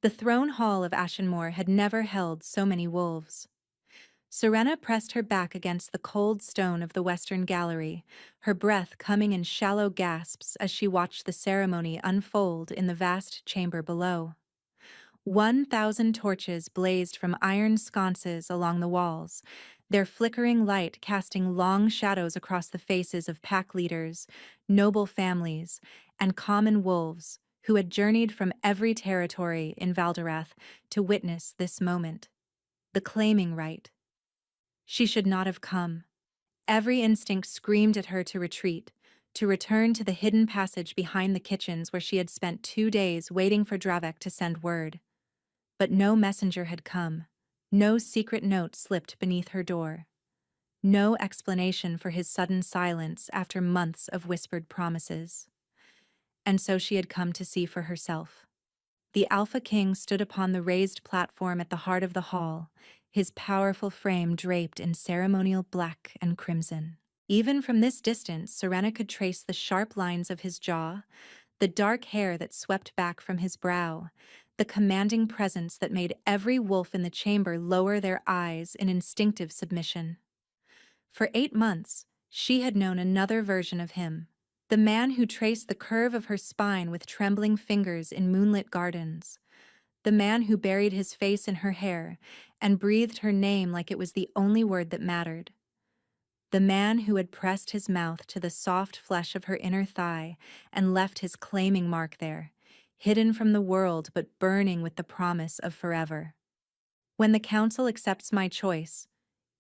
The throne hall of Ashenmore had never held so many wolves. Serena pressed her back against the cold stone of the western gallery, her breath coming in shallow gasps as she watched the ceremony unfold in the vast chamber below. 1,000 torches blazed from iron sconces along the walls, their flickering light casting long shadows across the faces of pack leaders, noble families, and common wolves who had journeyed from every territory in Valderath to witness this moment. The claiming rite. She should not have come. Every instinct screamed at her to retreat, to return to the hidden passage behind the kitchens where she had spent 2 days waiting for Dravek to send word. But no messenger had come. No secret note slipped beneath her door. No explanation for his sudden silence after months of whispered promises. And so she had come to see for herself. The Alpha King stood upon the raised platform at the heart of the hall, his powerful frame draped in ceremonial black and crimson. Even from this distance, Serena could trace the sharp lines of his jaw, the dark hair that swept back from his brow, the commanding presence that made every wolf in the chamber lower their eyes in instinctive submission. For 8 months, she had known another version of him, the man who traced the curve of her spine with trembling fingers in moonlit gardens, the man who buried his face in her hair and breathed her name like it was the only word that mattered, the man who had pressed his mouth to the soft flesh of her inner thigh and left his claiming mark there, hidden from the world but burning with the promise of forever. When the council accepts my choice,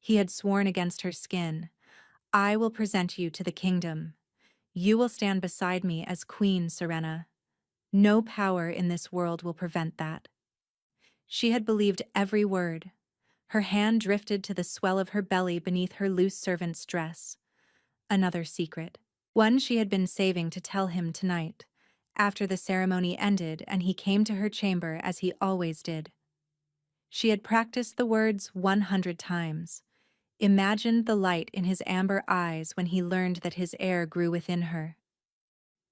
he had sworn against her skin, I will present you to the kingdom. You will stand beside me as Queen Serena. No power in this world will prevent that. She had believed every word. Her hand drifted to the swell of her belly beneath her loose servant's dress. Another secret. One she had been saving to tell him tonight, after the ceremony ended and he came to her chamber as he always did. She had practiced the words 100 times, imagined the light in his amber eyes when he learned that his heir grew within her.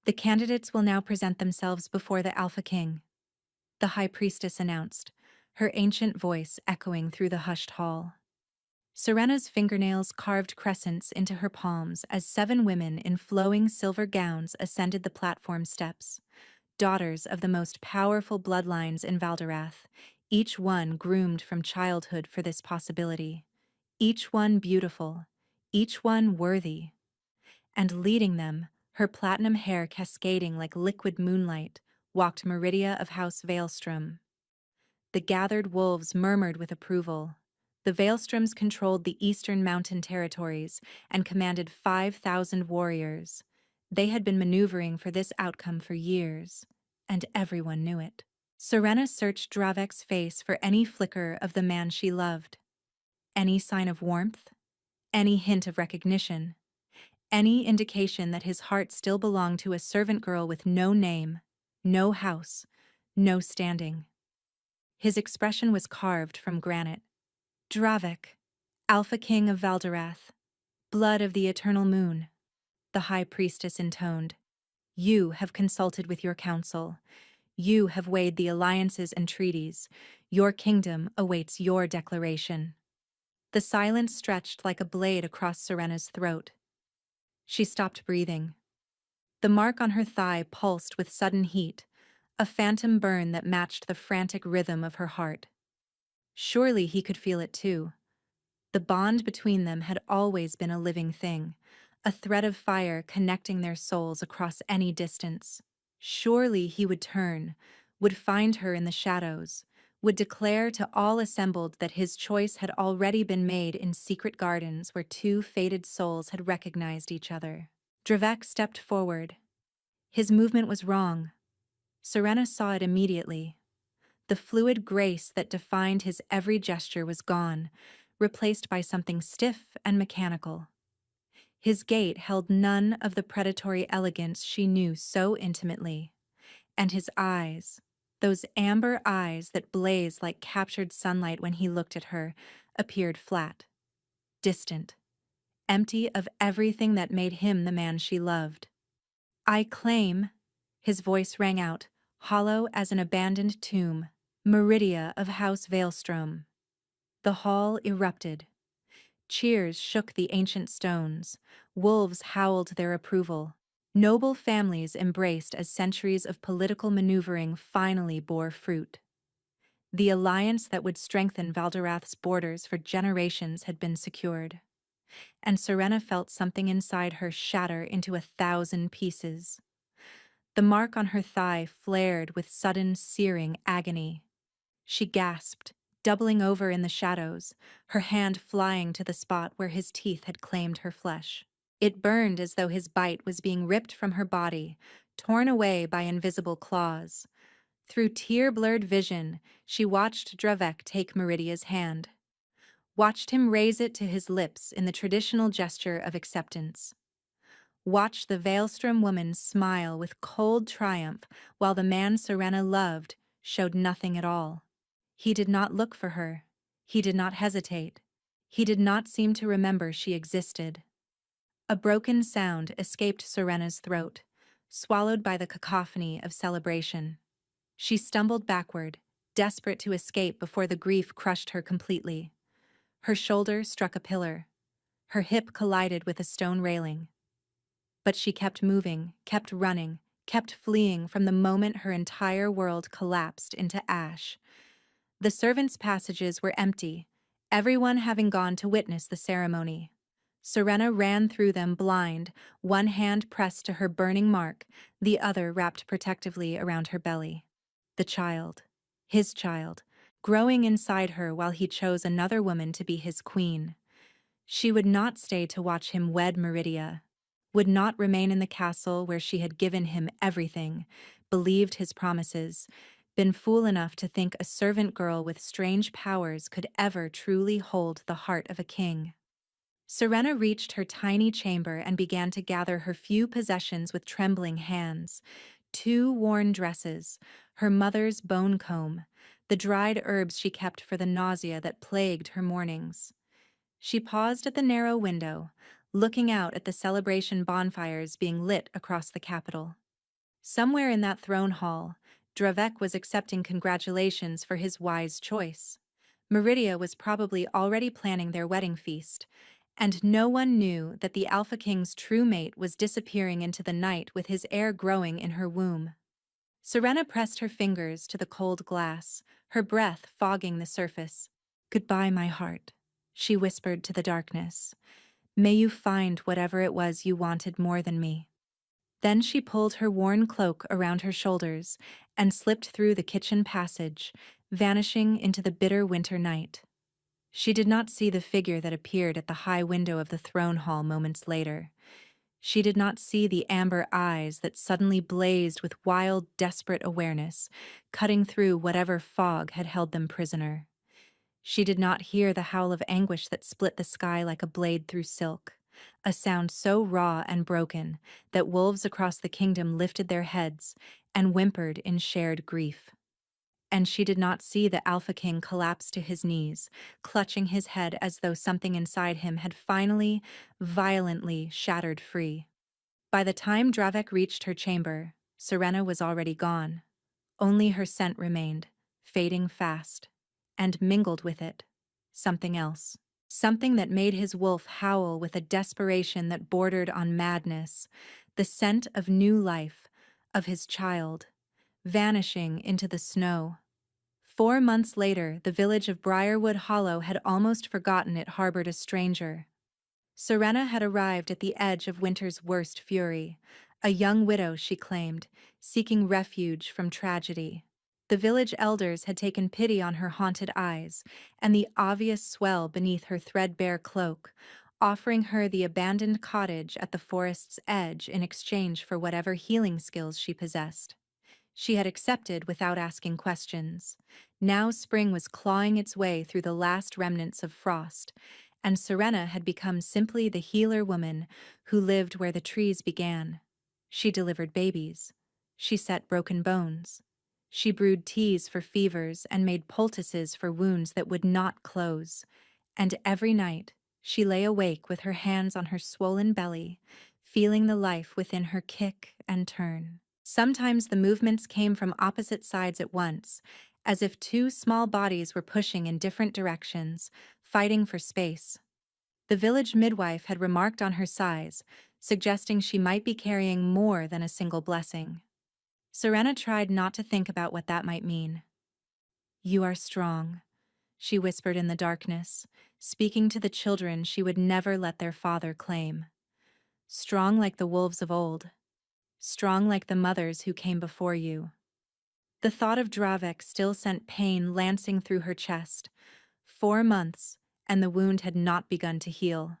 The candidates will now present themselves before the Alpha King, the High Priestess announced, her ancient voice echoing through the hushed hall. Serena's fingernails carved crescents into her palms as 7 women in flowing silver gowns ascended the platform steps, daughters of the most powerful bloodlines in Valderath, each one groomed from childhood for this possibility, each one beautiful, each one worthy. And leading them, her platinum hair cascading like liquid moonlight, walked Meridia of House Veilstrom. The gathered wolves murmured with approval. The Veilstroms controlled the eastern mountain territories and commanded 5,000 warriors. They had been maneuvering for this outcome for years, and everyone knew it. Serena searched Dravek's face for any flicker of the man she loved. Any sign of warmth? Any hint of recognition? Any indication that his heart still belonged to a servant girl with no name, no house, no standing. His expression was carved from granite. Dravek, Alpha King of Valderath, blood of the eternal moon, the High Priestess intoned. You have consulted with your council. You have weighed the alliances and treaties. Your kingdom awaits your declaration. The silence stretched like a blade across Serena's throat. She stopped breathing. The mark on her thigh pulsed with sudden heat, a phantom burn that matched the frantic rhythm of her heart. Surely he could feel it too. The bond between them had always been a living thing, a thread of fire connecting their souls across any distance. Surely he would turn, would find her in the shadows, would declare to all assembled that his choice had already been made in secret gardens where 2 fated souls had recognized each other. Dravek stepped forward. His movement was wrong. Serena saw it immediately. The fluid grace that defined his every gesture was gone, replaced by something stiff and mechanical. His gait held none of the predatory elegance she knew so intimately, and his eyes, those amber eyes that blazed like captured sunlight when he looked at her, appeared flat, distant, empty of everything that made him the man she loved. I claim, his voice rang out, hollow as an abandoned tomb, Meridia of House Veilstrom. The hall erupted. Cheers shook the ancient stones. Wolves howled their approval. Noble families embraced as centuries of political maneuvering finally bore fruit. The alliance that would strengthen Valderath's borders for generations had been secured. And Serena felt something inside her shatter into 1,000 pieces. The mark on her thigh flared with sudden, searing agony. She gasped, doubling over in the shadows, her hand flying to the spot where his teeth had claimed her flesh. It burned as though his bite was being ripped from her body, torn away by invisible claws. Through tear-blurred vision, she watched Dravek take Meridia's hand. Watched him raise it to his lips in the traditional gesture of acceptance. Watched the Veilstrom woman smile with cold triumph while the man Serena loved showed nothing at all. He did not look for her. He did not hesitate. He did not seem to remember she existed. A broken sound escaped Serena's throat, swallowed by the cacophony of celebration. She stumbled backward, desperate to escape before the grief crushed her completely. Her shoulder struck a pillar. Her hip collided with a stone railing. But she kept moving, kept running, kept fleeing from the moment her entire world collapsed into ash. The servants' passages were empty, everyone having gone to witness the ceremony. Serena ran through them blind, one hand pressed to her burning mark, the other wrapped protectively around her belly. The child, his child, growing inside her while he chose another woman to be his queen. She would not stay to watch him wed Meridia, would not remain in the castle where she had given him everything, believed his promises, been fool enough to think a servant girl with strange powers could ever truly hold the heart of a king. Serena reached her tiny chamber and began to gather her few possessions with trembling hands. 2 worn dresses, her mother's bone comb, the dried herbs she kept for the nausea that plagued her mornings. She paused at the narrow window, looking out at the celebration bonfires being lit across the capital. Somewhere in that throne hall, Dravek was accepting congratulations for his wise choice. Meridia was probably already planning their wedding feast, and no one knew that the Alpha King's true mate was disappearing into the night with his heir growing in her womb. Serena pressed her fingers to the cold glass, her breath fogging the surface. "Goodbye, my heart," she whispered to the darkness. "May you find whatever it was you wanted more than me." Then she pulled her worn cloak around her shoulders and slipped through the kitchen passage, vanishing into the bitter winter night. She did not see the figure that appeared at the high window of the throne hall moments later. She did not see the amber eyes that suddenly blazed with wild, desperate awareness, cutting through whatever fog had held them prisoner. She did not hear the howl of anguish that split the sky like a blade through silk, a sound so raw and broken that wolves across the kingdom lifted their heads and whimpered in shared grief. And she did not see the Alpha King collapse to his knees, clutching his head as though something inside him had finally, violently shattered free. By the time Dravek reached her chamber, Serena was already gone. Only her scent remained, fading fast, and mingled with it, something else. Something that made his wolf howl with a desperation that bordered on madness, the scent of new life, of his child, vanishing into the snow. 4 months later, the village of Briarwood Hollow had almost forgotten it harbored a stranger. Serena had arrived at the edge of winter's worst fury, a young widow, she claimed, seeking refuge from tragedy. The village elders had taken pity on her haunted eyes and the obvious swell beneath her threadbare cloak, offering her the abandoned cottage at the forest's edge in exchange for whatever healing skills she possessed. She had accepted without asking questions. Now spring was clawing its way through the last remnants of frost, and Serena had become simply the healer woman who lived where the trees began. She delivered babies. She set broken bones. She brewed teas for fevers and made poultices for wounds that would not close. And every night, she lay awake with her hands on her swollen belly, feeling the life within her kick and turn. Sometimes the movements came from opposite sides at once, as if two small bodies were pushing in different directions, fighting for space. The village midwife had remarked on her size, suggesting she might be carrying more than a single blessing. Serena tried not to think about what that might mean. "You are strong," she whispered in the darkness, speaking to the children she would never let their father claim. "Strong like the wolves of old. Strong like the mothers who came before you." The thought of Dravek still sent pain lancing through her chest. 4 months, and the wound had not begun to heal.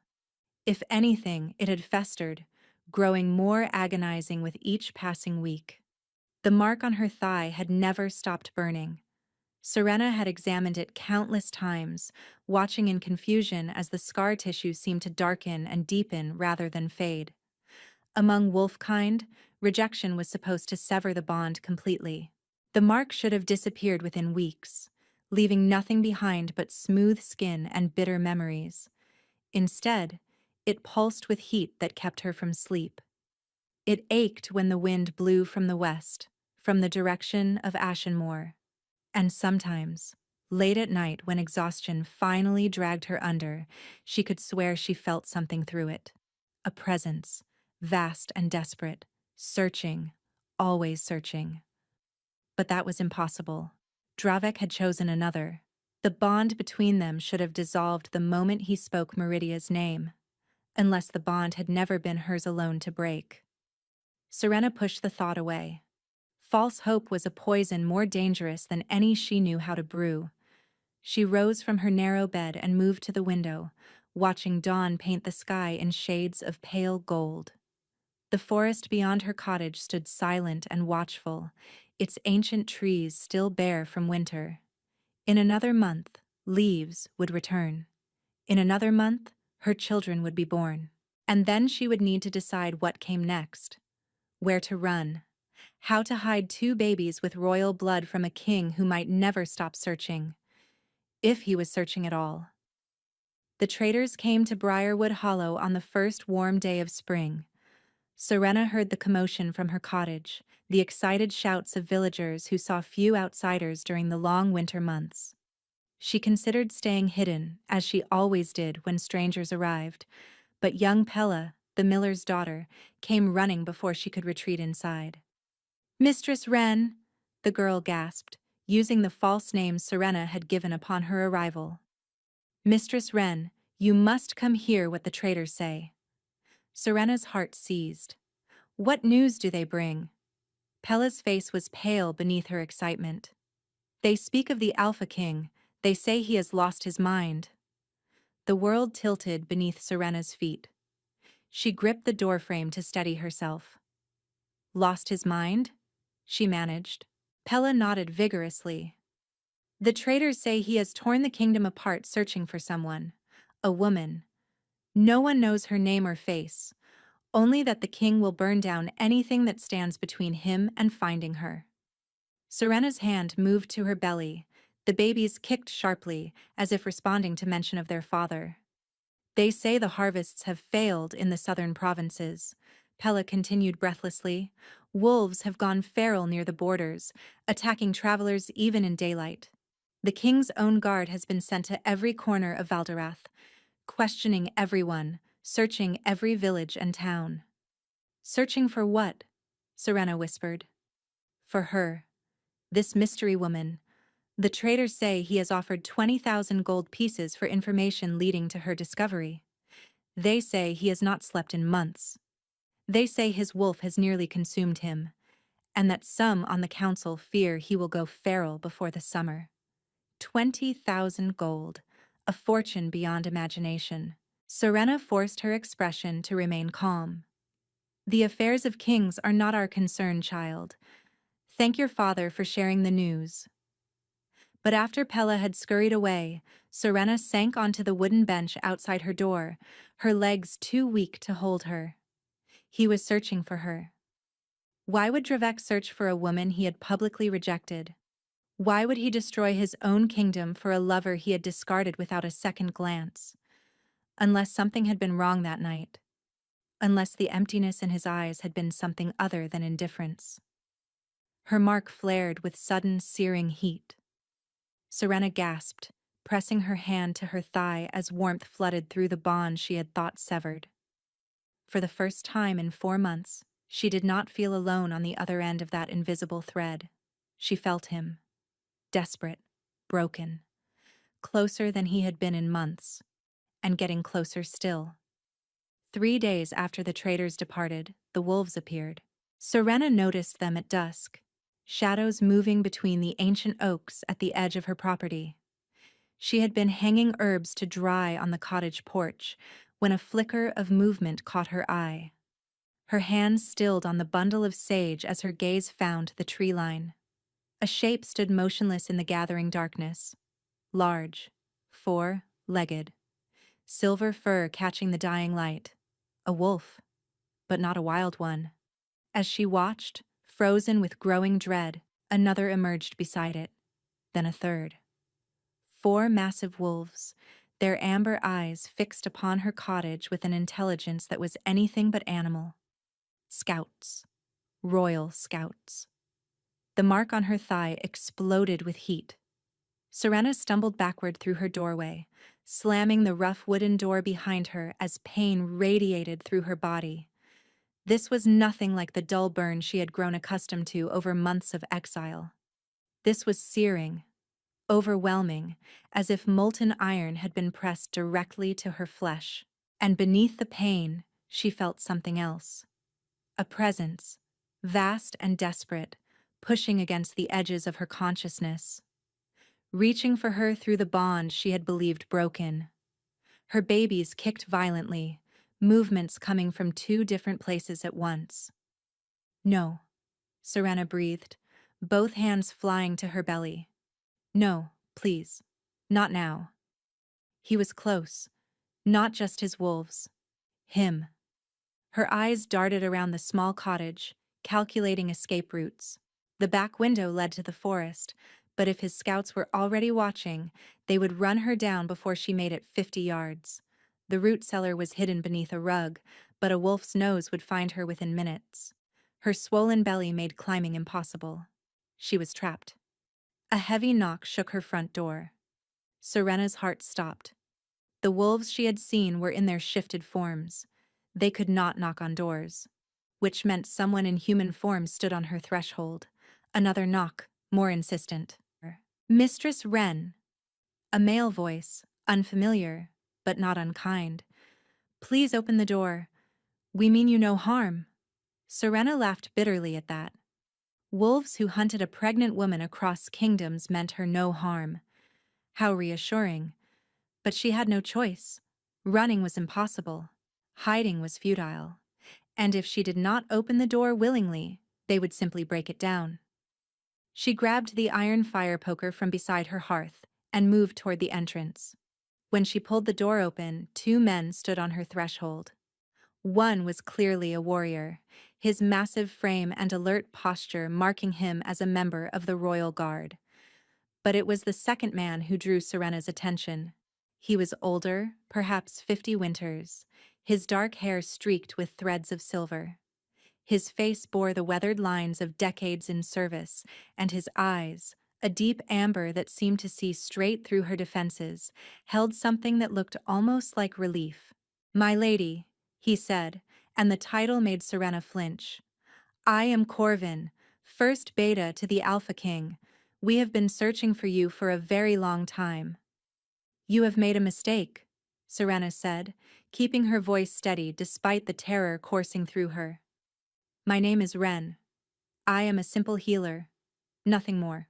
If anything, it had festered, growing more agonizing with each passing week. The mark on her thigh had never stopped burning. Serena had examined it countless times, watching in confusion as the scar tissue seemed to darken and deepen rather than fade. Among wolfkind, rejection was supposed to sever the bond completely. The mark should have disappeared within weeks, leaving nothing behind but smooth skin and bitter memories. Instead, it pulsed with heat that kept her from sleep. It ached when the wind blew from the west, from the direction of Ashenmoor. And sometimes, late at night when exhaustion finally dragged her under, she could swear she felt something through it. A presence, vast and desperate, searching, always searching. But that was impossible. Dravek had chosen another. The bond between them should have dissolved the moment he spoke Meridia's name, unless the bond had never been hers alone to break. Serena pushed the thought away. False hope was a poison more dangerous than any she knew how to brew. She rose from her narrow bed and moved to the window, watching dawn paint the sky in shades of pale gold. The forest beyond her cottage stood silent and watchful, its ancient trees still bare from winter. In another month, leaves would return. In another month, her children would be born. And then she would need to decide what came next. Where to run. How to hide two babies with royal blood from a king who might never stop searching. If he was searching at all. The traders came to Briarwood Hollow on the first warm day of spring. Serena heard the commotion from her cottage, the excited shouts of villagers who saw few outsiders during the long winter months. She considered staying hidden, as she always did when strangers arrived, but young Pella, the miller's daughter, came running before she could retreat inside. "Mistress Wren," the girl gasped, using the false name Serena had given upon her arrival. "Mistress Wren, you must come hear what the traders say." Serena's heart seized. "What news do they bring?" Pella's face was pale beneath her excitement. "They speak of the Alpha King. They say he has lost his mind." The world tilted beneath Serena's feet. She gripped the doorframe to steady herself. "Lost his mind?" she managed. Pella nodded vigorously. "The traders say he has torn the kingdom apart searching for someone. A woman. No one knows her name or face, only that the king will burn down anything that stands between him and finding her." Serena's hand moved to her belly. The babies kicked sharply, as if responding to mention of their father. "They say the harvests have failed in the southern provinces," Pella continued breathlessly. "Wolves have gone feral near the borders, attacking travelers even in daylight. The king's own guard has been sent to every corner of Valderath, questioning everyone, searching every village and town." "Searching for what?" Serena whispered. "For her. This mystery woman. The traders say he has offered 20,000 gold pieces for information leading to her discovery. They say he has not slept in months. They say his wolf has nearly consumed him, and that some on the council fear he will go feral before the summer. 20,000 gold, a fortune beyond imagination." Serena forced her expression to remain calm. "The affairs of kings are not our concern, child. Thank your father for sharing the news." But after Pella had scurried away, Serena sank onto the wooden bench outside her door, her legs too weak to hold her. He was searching for her. Why would Dravek search for a woman he had publicly rejected? Why would he destroy his own kingdom for a lover he had discarded without a second glance? Unless something had been wrong that night. Unless the emptiness in his eyes had been something other than indifference. Her mark flared with sudden, searing heat. Serena gasped, pressing her hand to her thigh as warmth flooded through the bond she had thought severed. For the first time in 4 months, she did not feel alone on the other end of that invisible thread. She felt him, desperate, broken, closer than he had been in months, and getting closer still. 3 days after the traders departed, the wolves appeared. Serena noticed them at dusk, shadows moving between the ancient oaks at the edge of her property. She had been hanging herbs to dry on the cottage porch when a flicker of movement caught her eye. Her hands stilled on the bundle of sage as her gaze found the tree line. A shape stood motionless in the gathering darkness. Large, four-legged, silver fur catching the dying light. A wolf, but not a wild one. As she watched, frozen with growing dread, another emerged beside it, then a third. 4 massive wolves, their amber eyes fixed upon her cottage with an intelligence that was anything but animal. Scouts. Royal scouts. The mark on her thigh exploded with heat. Serena stumbled backward through her doorway, slamming the rough wooden door behind her as pain radiated through her body. This was nothing like the dull burn she had grown accustomed to over months of exile. This was searing, overwhelming, as if molten iron had been pressed directly to her flesh. And beneath the pain, she felt something else. A presence, vast and desperate, pushing against the edges of her consciousness, reaching for her through the bond she had believed broken. Her babies kicked violently, movements coming from 2 different places at once. "No," Serena breathed, both hands flying to her belly. "No, please. Not now." He was close, not just his wolves. Him. Her eyes darted around the small cottage, calculating escape routes. The back window led to the forest, but if his scouts were already watching, they would run her down before she made it 50 yards. The root cellar was hidden beneath a rug, but a wolf's nose would find her within minutes. Her swollen belly made climbing impossible. She was trapped. A heavy knock shook her front door. Serena's heart stopped. The wolves she had seen were in their shifted forms. They could not knock on doors, which meant someone in human form stood on her threshold. Another knock, more insistent. "Mistress Wren." A male voice, unfamiliar, but not unkind. "Please open the door. We mean you no harm." Serena laughed bitterly at that. Wolves who hunted a pregnant woman across kingdoms meant her no harm. How reassuring. But she had no choice. Running was impossible. Hiding was futile. And if she did not open the door willingly, they would simply break it down. She grabbed the iron fire poker from beside her hearth and moved toward the entrance. When she pulled the door open, 2 men stood on her threshold. One was clearly a warrior, his massive frame and alert posture marking him as a member of the royal guard. But it was the second man who drew Serena's attention. He was older, perhaps 50 winters, his dark hair streaked with threads of silver. His face bore the weathered lines of decades in service, and his eyes, a deep amber that seemed to see straight through her defenses, held something that looked almost like relief. "My lady," he said, and the title made Serena flinch. "I am Corvin, first beta to the Alpha King. We have been searching for you for a very long time." "You have made a mistake," Serena said, keeping her voice steady despite the terror coursing through her. "My name is Wren. I am a simple healer. Nothing more."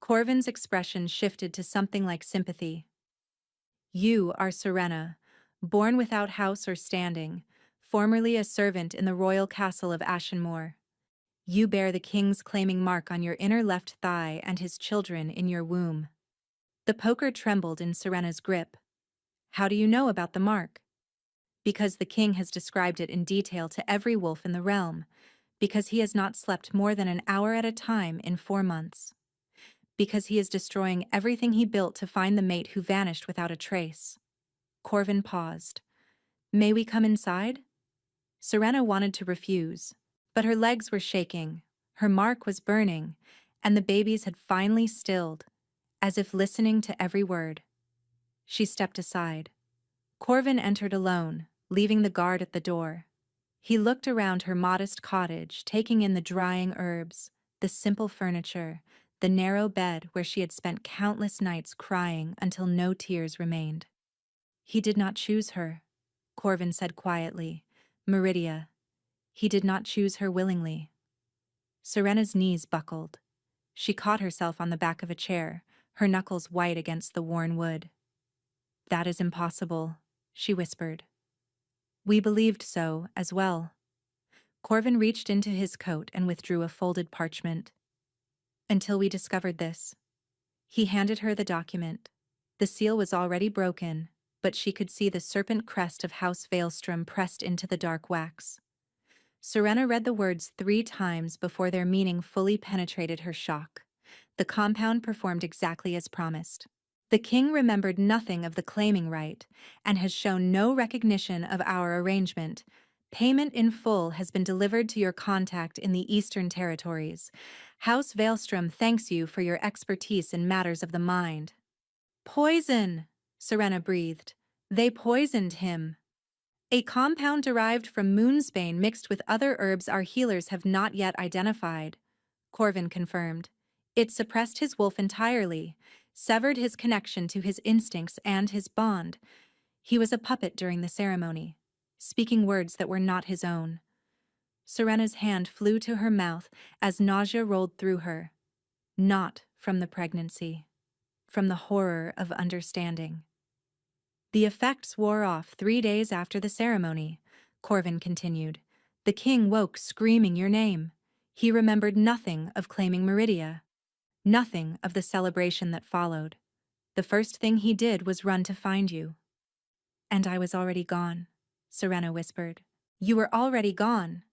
Corvin's expression shifted to something like sympathy. "You are Serena, born without house or standing, formerly a servant in the royal castle of Ashenmoor. You bear the king's claiming mark on your inner left thigh and his children in your womb." The poker trembled in Serena's grip. "How do you know about the mark?" "Because the king has described it in detail to every wolf in the realm. Because he has not slept more than an hour at a time in 4 months. Because he is destroying everything he built to find the mate who vanished without a trace." Corvin paused. "May we come inside?" Serena wanted to refuse, but her legs were shaking, her mark was burning, and the babies had finally stilled, as if listening to every word. She stepped aside. Corvin entered alone, leaving the guard at the door. He looked around her modest cottage, taking in the drying herbs, the simple furniture, the narrow bed where she had spent countless nights crying until no tears remained. He did not choose her, Corvin said quietly. Meridia. He did not choose her willingly. Serena's knees buckled. She caught herself on the back of a chair, her knuckles white against the worn wood. That is impossible, she whispered. We believed so, as well. Corvin reached into his coat and withdrew a folded parchment. Until we discovered this. He handed her the document. The seal was already broken, but she could see the serpent crest of House Veilstrom pressed into the dark wax. Serena read the words 3 times before their meaning fully penetrated her shock. The compound performed exactly as promised. The king remembered nothing of the claiming right and has shown no recognition of our arrangement. Payment in full has been delivered to your contact in the Eastern Territories. House Veilstrom thanks you for your expertise in matters of the mind. Poison, Serena breathed. They poisoned him. A compound derived from moonsbane mixed with other herbs our healers have not yet identified, Corvin confirmed. It suppressed his wolf entirely, severed his connection to his instincts and his bond. He was a puppet during the ceremony, speaking words that were not his own. Serena's hand flew to her mouth as nausea rolled through her. Not from the pregnancy, from the horror of understanding. The effects wore off 3 days after the ceremony, Corvin continued. The king woke screaming your name. He remembered nothing of claiming Meridia. Nothing of the celebration that followed. The first thing he did was run to find you. And I was already gone, Serena whispered. You were already gone.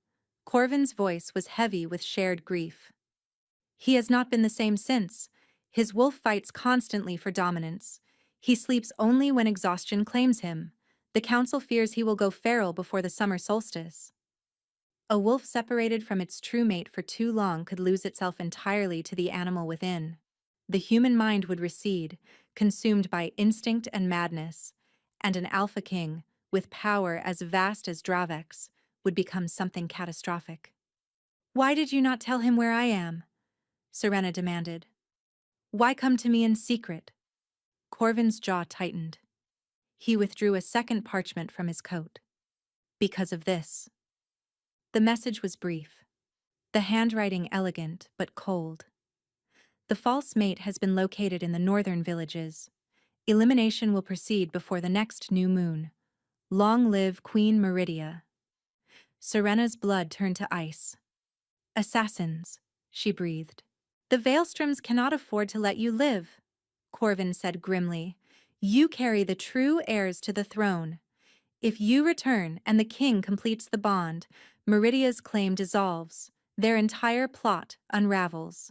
Corvin's voice was heavy with shared grief. He has not been the same since. His wolf fights constantly for dominance. He sleeps only when exhaustion claims him. The council fears he will go feral before the summer solstice. A wolf separated from its true mate for too long could lose itself entirely to the animal within. The human mind would recede, consumed by instinct and madness, and an alpha king, with power as vast as Dravek's, would become something catastrophic. Why did you not tell him where I am? Serena demanded. Why come to me in secret? Corvin's jaw tightened. He withdrew a second parchment from his coat. Because of this. The message was brief. The handwriting elegant but cold. The false mate has been located in the northern villages. Elimination will proceed before the next new moon. Long live Queen Meridia. Serena's blood turned to ice. Assassins, she breathed. The Veilstroms cannot afford to let you live, Corvin said grimly. You carry the true heirs to the throne. If you return and the king completes the bond, Meridia's claim dissolves. Their entire plot unravels.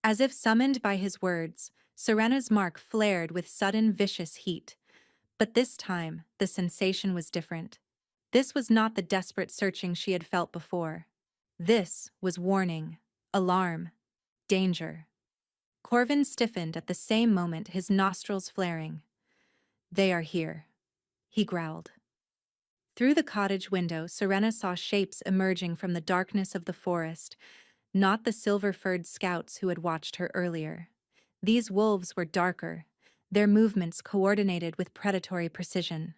As if summoned by his words, Serena's mark flared with sudden vicious heat. But this time, the sensation was different. This was not the desperate searching she had felt before. This was warning, alarm, danger. Corvin stiffened at the same moment, his nostrils flaring. They are here, he growled. Through the cottage window, Serena saw shapes emerging from the darkness of the forest, not the silver-furred scouts who had watched her earlier. These wolves were darker, their movements coordinated with predatory precision.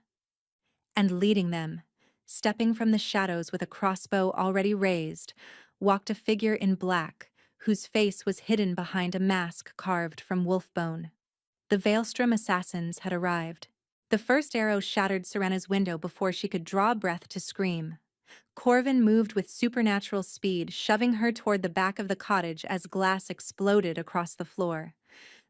And leading them, stepping from the shadows with a crossbow already raised, walked a figure in black, whose face was hidden behind a mask carved from wolf bone. The Veilstrom assassins had arrived. The first arrow shattered Serena's window before she could draw breath to scream. Corvin moved with supernatural speed, shoving her toward the back of the cottage as glass exploded across the floor.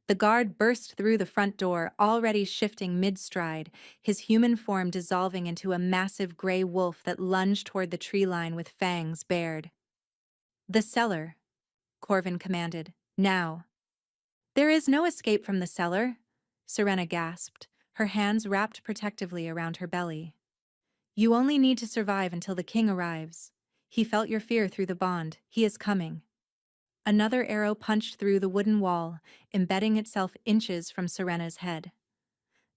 The guard burst through the front door, already shifting mid-stride, his human form dissolving into a massive gray wolf that lunged toward the tree line with fangs bared. The cellar, Corvin commanded. Now. There is no escape from the cellar, Serena gasped, her hands wrapped protectively around her belly. You only need to survive until the king arrives. He felt your fear through the bond. He is coming. Another arrow punched through the wooden wall, embedding itself inches from Serena's head.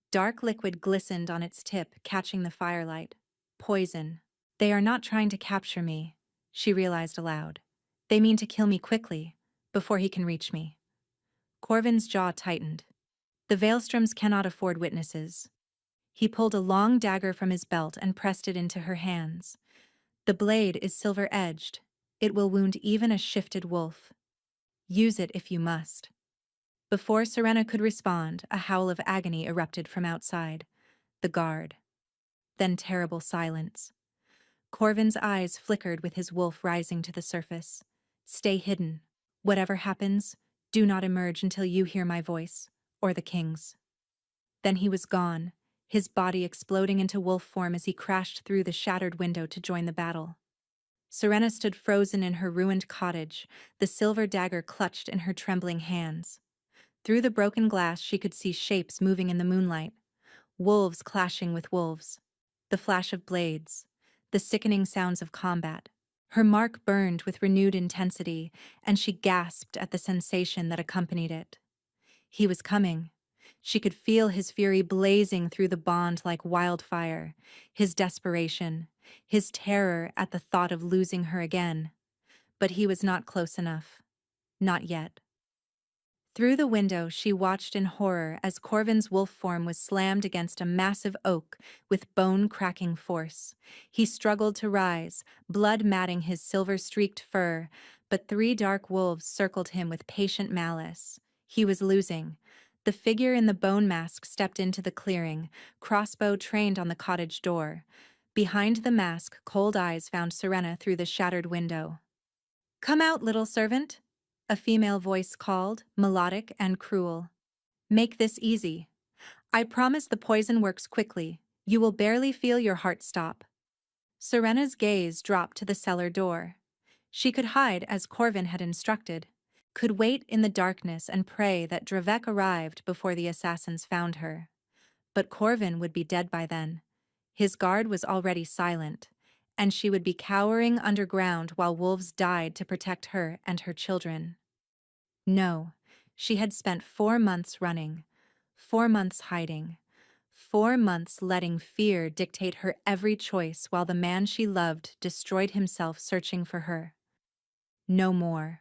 Dark liquid glistened on its tip, catching the firelight. Poison. They are not trying to capture me, she realized aloud. They mean to kill me quickly, before he can reach me. Corvin's jaw tightened. The Veilstroms cannot afford witnesses. He pulled a long dagger from his belt and pressed it into her hands. The blade is silver-edged. It will wound even a shifted wolf. Use it if you must. Before Serena could respond, a howl of agony erupted from outside. The guard. Then terrible silence. Corvin's eyes flickered with his wolf rising to the surface. Stay hidden. Whatever happens, do not emerge until you hear my voice, or the king's. Then he was gone, his body exploding into wolf form as he crashed through the shattered window to join the battle. Serena stood frozen in her ruined cottage, the silver dagger clutched in her trembling hands. Through the broken glass she could see shapes moving in the moonlight, wolves clashing with wolves, the flash of blades, the sickening sounds of combat. Her mark burned with renewed intensity, and she gasped at the sensation that accompanied it. He was coming. She could feel his fury blazing through the bond like wildfire, his desperation, his terror at the thought of losing her again. But he was not close enough. Not yet. Through the window she watched in horror as Corvin's wolf form was slammed against a massive oak with bone-cracking force. He struggled to rise, blood matting his silver-streaked fur, but 3 dark wolves circled him with patient malice. He was losing. The figure in the bone mask stepped into the clearing, crossbow trained on the cottage door. Behind the mask, cold eyes found Serena through the shattered window. "Come out, little servant," a female voice called, melodic and cruel. "Make this easy. I promise the poison works quickly. You will barely feel your heart stop." Serena's gaze dropped to the cellar door. She could hide as Corvin had instructed, could wait in the darkness and pray that Dravek arrived before the assassins found her. But Corvin would be dead by then. His guard was already silent, and she would be cowering underground while wolves died to protect her and her children. No, she had spent 4 months running, 4 months hiding, 4 months letting fear dictate her every choice while the man she loved destroyed himself searching for her. No more.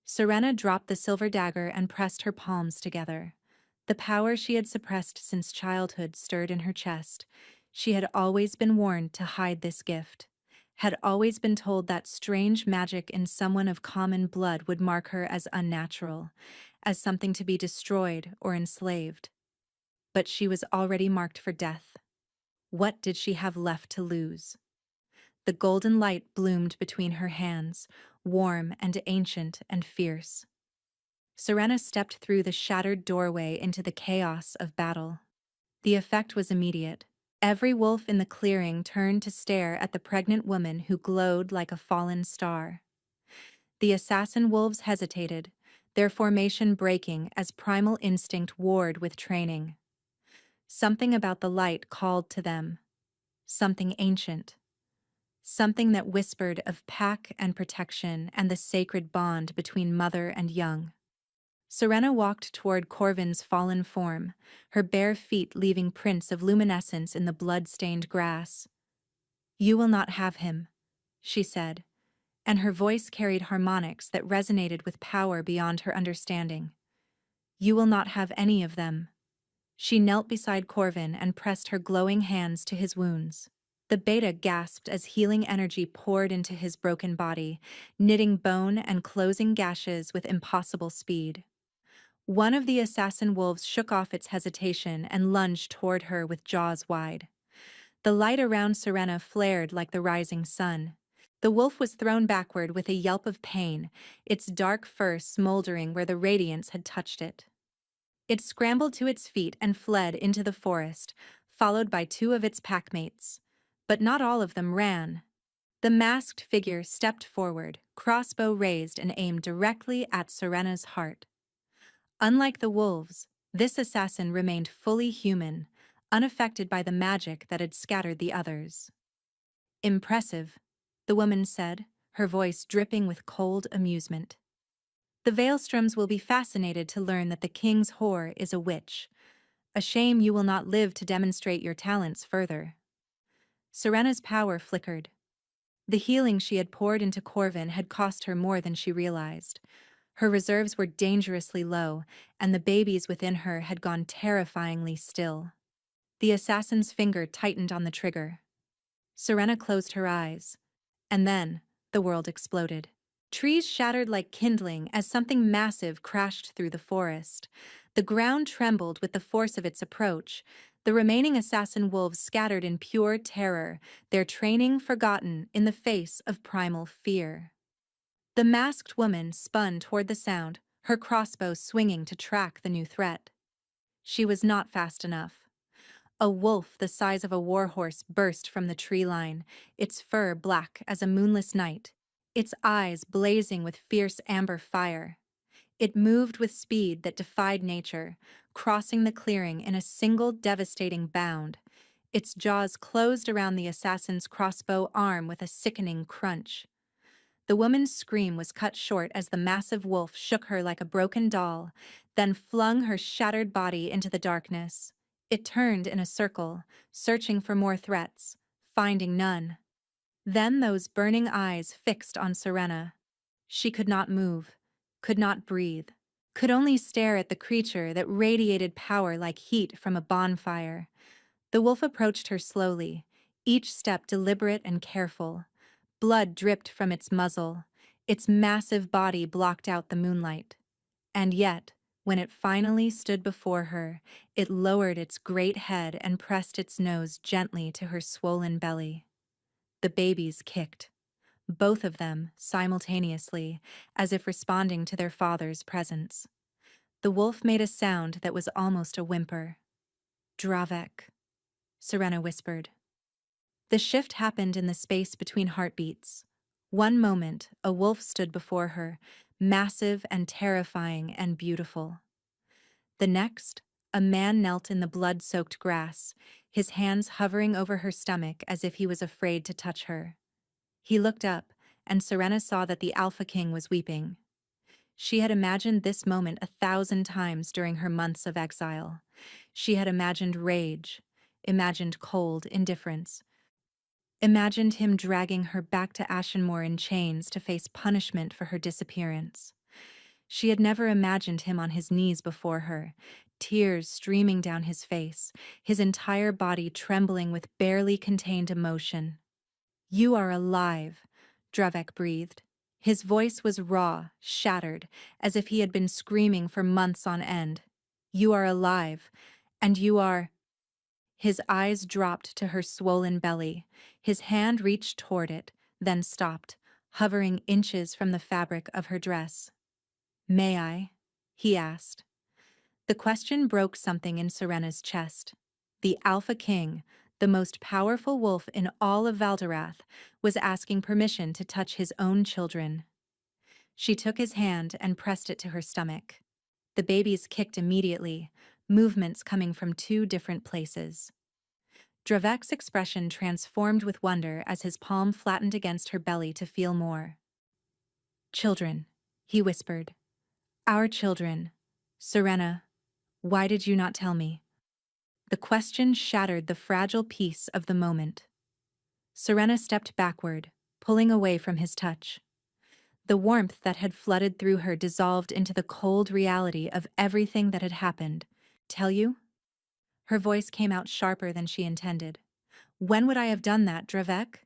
Serena dropped the silver dagger and pressed her palms together. The power she had suppressed since childhood stirred in her chest. She had always been warned to hide this gift, had always been told that strange magic in someone of common blood would mark her as unnatural, as something to be destroyed or enslaved. But she was already marked for death. What did she have left to lose? The golden light bloomed between her hands, warm and ancient and fierce. Serena stepped through the shattered doorway into the chaos of battle. The effect was immediate. Every wolf in the clearing turned to stare at the pregnant woman who glowed like a fallen star. The assassin wolves hesitated, their formation breaking as primal instinct warred with training. Something about the light called to them. Something ancient. Something that whispered of pack and protection and the sacred bond between mother and young. Serena walked toward Corvin's fallen form, her bare feet leaving prints of luminescence in the blood-stained grass. "You will not have him," she said, and her voice carried harmonics that resonated with power beyond her understanding. "You will not have any of them." She knelt beside Corvin and pressed her glowing hands to his wounds. The beta gasped as healing energy poured into his broken body, knitting bone and closing gashes with impossible speed. One of the assassin wolves shook off its hesitation and lunged toward her with jaws wide. The light around Serena flared like the rising sun. The wolf was thrown backward with a yelp of pain, its dark fur smoldering where the radiance had touched it. It scrambled to its feet and fled into the forest, followed by 2 of its packmates. But not all of them ran. The masked figure stepped forward, crossbow raised and aimed directly at Serena's heart. Unlike the wolves, this assassin remained fully human, unaffected by the magic that had scattered the others. "Impressive," the woman said, her voice dripping with cold amusement. The Veilstroms will be fascinated to learn that the king's whore is a witch. A shame you will not live to demonstrate your talents further. Serena's power flickered. The healing she had poured into Corvin had cost her more than she realized. Her reserves were dangerously low, and the babies within her had gone terrifyingly still. The assassin's finger tightened on the trigger. Serena closed her eyes. And then, the world exploded. Trees shattered like kindling as something massive crashed through the forest. The ground trembled with the force of its approach. The remaining assassin wolves scattered in pure terror, their training forgotten in the face of primal fear. The masked woman spun toward the sound, her crossbow swinging to track the new threat. She was not fast enough. A wolf the size of a warhorse burst from the tree line, its fur black as a moonless night, its eyes blazing with fierce amber fire. It moved with speed that defied nature, crossing the clearing in a single devastating bound. Its jaws closed around the assassin's crossbow arm with a sickening crunch. The woman's scream was cut short as the massive wolf shook her like a broken doll, then flung her shattered body into the darkness. It turned in a circle, searching for more threats, finding none. Then those burning eyes fixed on Serena. She could not move, could not breathe, could only stare at the creature that radiated power like heat from a bonfire. The wolf approached her slowly, each step deliberate and careful. Blood dripped from its muzzle. Its massive body blocked out the moonlight. And yet, when it finally stood before her, it lowered its great head and pressed its nose gently to her swollen belly. The babies kicked, both of them simultaneously, as if responding to their father's presence. The wolf made a sound that was almost a whimper. "Dravek," Serena whispered. The shift happened in the space between heartbeats. One moment, a wolf stood before her, massive and terrifying and beautiful. The next, a man knelt in the blood-soaked grass, his hands hovering over her stomach as if he was afraid to touch her. He looked up, and Serena saw that the Alpha King was weeping. She had imagined this moment 1,000 times during her months of exile. She had imagined rage, imagined cold indifference, imagined him dragging her back to Ashenmoor in chains to face punishment for her disappearance. She had never imagined him on his knees before her, tears streaming down his face, his entire body trembling with barely contained emotion. "You are alive," Dravek breathed. His voice was raw, shattered, as if he had been screaming for months on end. "You are alive, and you are—" His eyes dropped to her swollen belly. His hand reached toward it, then stopped, hovering inches from the fabric of her dress. "May I?" he asked. The question broke something in Serena's chest. The Alpha King, the most powerful wolf in all of Valderath, was asking permission to touch his own children. She took his hand and pressed it to her stomach. The babies kicked immediately, movements coming from two different places. Dravek's expression transformed with wonder as his palm flattened against her belly to feel more. "Children," he whispered. "Our children. Serena, why did you not tell me?" The question shattered the fragile peace of the moment. Serena stepped backward, pulling away from his touch. The warmth that had flooded through her dissolved into the cold reality of everything that had happened. "Tell you?" Her voice came out sharper than she intended. "When would I have done that, Dravek?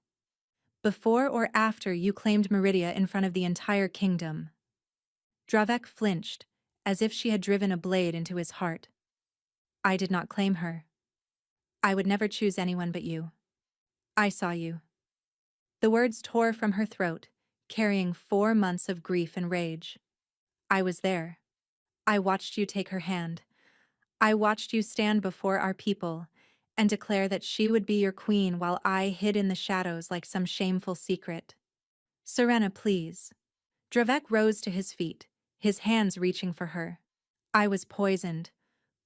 Before or after you claimed Meridia in front of the entire kingdom?" Dravek flinched, as if she had driven a blade into his heart. "I did not claim her. I would never choose anyone but you. I saw you." The words tore from her throat, carrying 4 months of grief and rage. "I was there. I watched you take her hand. I watched you stand before our people and declare that she would be your queen while I hid in the shadows like some shameful secret." "Serena, please." Dravek rose to his feet, his hands reaching for her. "I was poisoned.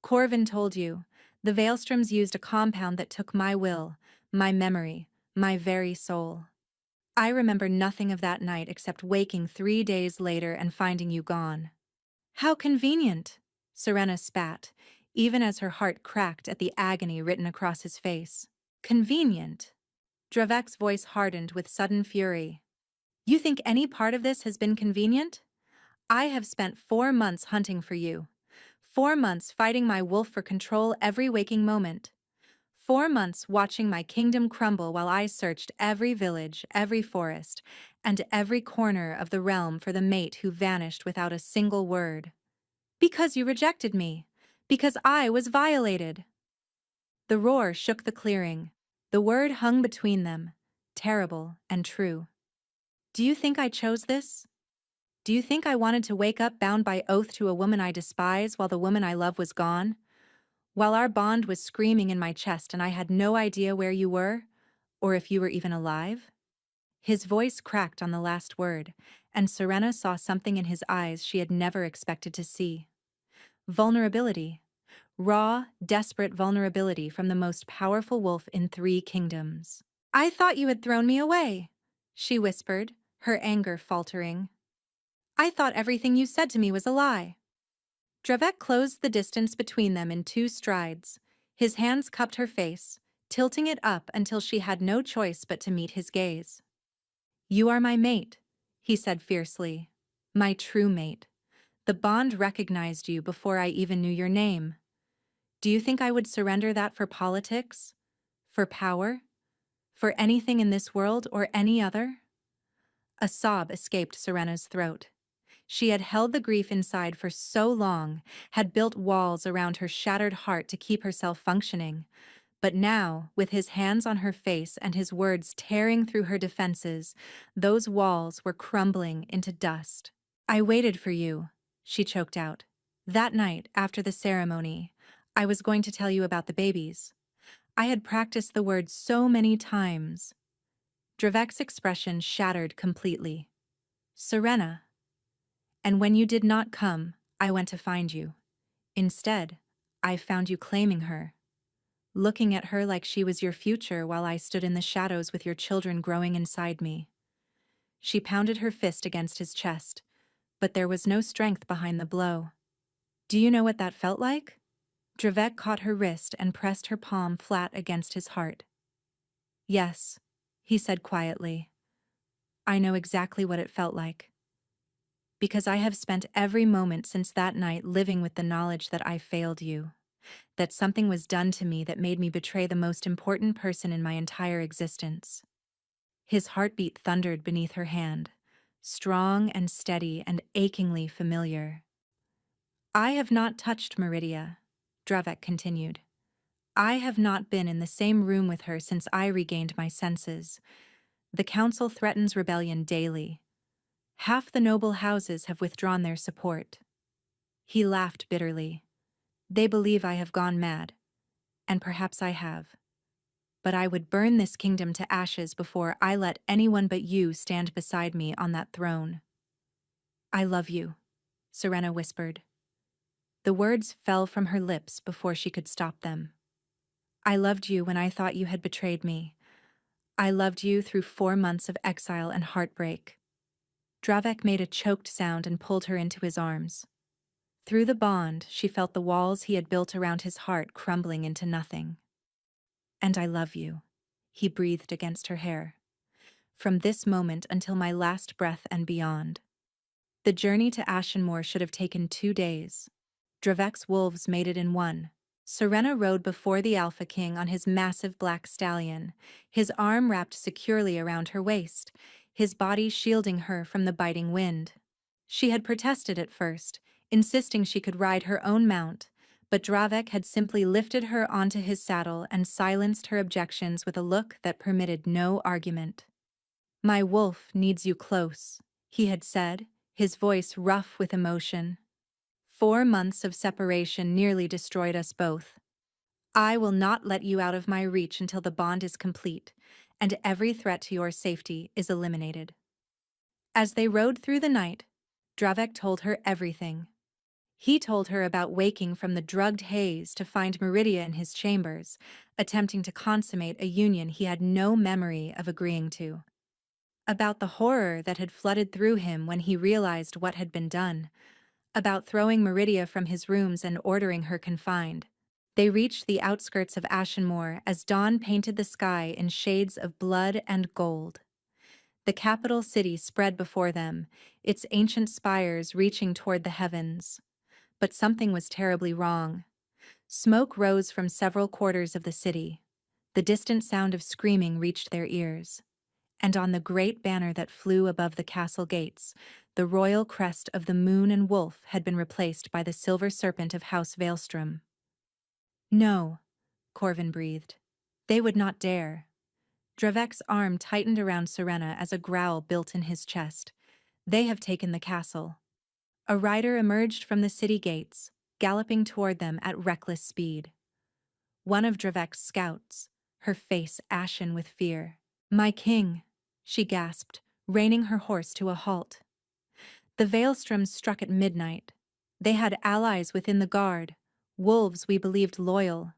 Corvin told you. The Veilstroms used a compound that took my will, my memory, my very soul. I remember nothing of that night except waking 3 days later and finding you gone. How convenient, Serena spat, even as her heart cracked at the agony written across his face. Convenient? Dravek's voice hardened with sudden fury. You think any part of this has been convenient? I have spent 4 months hunting for you. 4 months fighting my wolf for control every waking moment. 4 months watching my kingdom crumble while I searched every village, every forest, and every corner of the realm for the mate who vanished without a single word. Because you rejected me. Because I was violated. The roar shook the clearing. The word hung between them, terrible and true. Do you think I chose this? Do you think I wanted to wake up bound by oath to a woman I despise while the woman I love was gone? While our bond was screaming in my chest and I had no idea where you were, or if you were even alive? His voice cracked on the last word, and Serena saw something in his eyes she had never expected to see. Vulnerability. Raw, desperate vulnerability from the most powerful wolf in 3 kingdoms. I thought you had thrown me away, she whispered, her anger faltering. I thought everything you said to me was a lie. Dravek closed the distance between them in 2 strides. His hands cupped her face, tilting it up until she had no choice but to meet his gaze. You are my mate, he said fiercely. My true mate. The bond recognized you before I even knew your name. Do you think I would surrender that for politics? For power? For anything in this world or any other? A sob escaped Serena's throat. She had held the grief inside for so long, had built walls around her shattered heart to keep herself functioning. But now, with his hands on her face and his words tearing through her defenses, those walls were crumbling into dust. I waited for you, she choked out. That night, after the ceremony, I was going to tell you about the babies. I had practiced the word so many times. Dravek's expression shattered completely. Serena. And when you did not come, I went to find you. Instead, I found you claiming her. Looking at her like she was your future while I stood in the shadows with your children growing inside me. She pounded her fist against his chest, but there was no strength behind the blow. Do you know what that felt like? Dravek caught her wrist and pressed her palm flat against his heart. Yes, he said quietly. I know exactly what it felt like. Because I have spent every moment since that night living with the knowledge that I failed you, that something was done to me that made me betray the most important person in my entire existence. His heartbeat thundered beneath her hand, strong and steady and achingly familiar. I have not touched Meridia, Dravek continued. I have not been in the same room with her since I regained my senses. The council threatens rebellion daily. Half the noble houses have withdrawn their support. He laughed bitterly. They believe I have gone mad, and perhaps I have. But I would burn this kingdom to ashes before I let anyone but you stand beside me on that throne. I love you, Serena whispered. The words fell from her lips before she could stop them. I loved you when I thought you had betrayed me. I loved you through 4 months of exile and heartbreak. Dravek made a choked sound and pulled her into his arms. Through the bond, she felt the walls he had built around his heart crumbling into nothing. And I love you, he breathed against her hair. From this moment until my last breath and beyond. The journey to Ashenmoor should have taken 2 days. Dravek's wolves made it in 1. Serena rode before the Alpha King on his massive black stallion, his arm wrapped securely around her waist, his body shielding her from the biting wind. She had protested at first, insisting she could ride her own mount, but Dravek had simply lifted her onto his saddle and silenced her objections with a look that permitted no argument. My wolf needs you close, he had said, his voice rough with emotion. 4 months of separation nearly destroyed us both. I will not let you out of my reach until the bond is complete, and every threat to your safety is eliminated. As they rode through the night, Dravek told her everything. He told her about waking from the drugged haze to find Meridia in his chambers, attempting to consummate a union he had no memory of agreeing to. about the horror that had flooded through him when he realized what had been done, about throwing Meridia from his rooms and ordering her confined. They reached the outskirts of Ashenmoor as dawn painted the sky in shades of blood and gold. The capital city spread before them, its ancient spires reaching toward the heavens. But something was terribly wrong. Smoke rose from several quarters of the city. The distant sound of screaming reached their ears. And on the great banner that flew above the castle gates, the royal crest of the moon and wolf had been replaced by the silver serpent of House Veilstrom. No, Corvin breathed. They would not dare. Dravek's arm tightened around Serena as a growl built in his chest. They have taken the castle. A rider emerged from the city gates, galloping toward them at reckless speed. One of Dravek's scouts, her face ashen with fear. My king, she gasped, reining her horse to a halt. The Veilstroms struck at midnight. They had allies within the guard, wolves we believed loyal.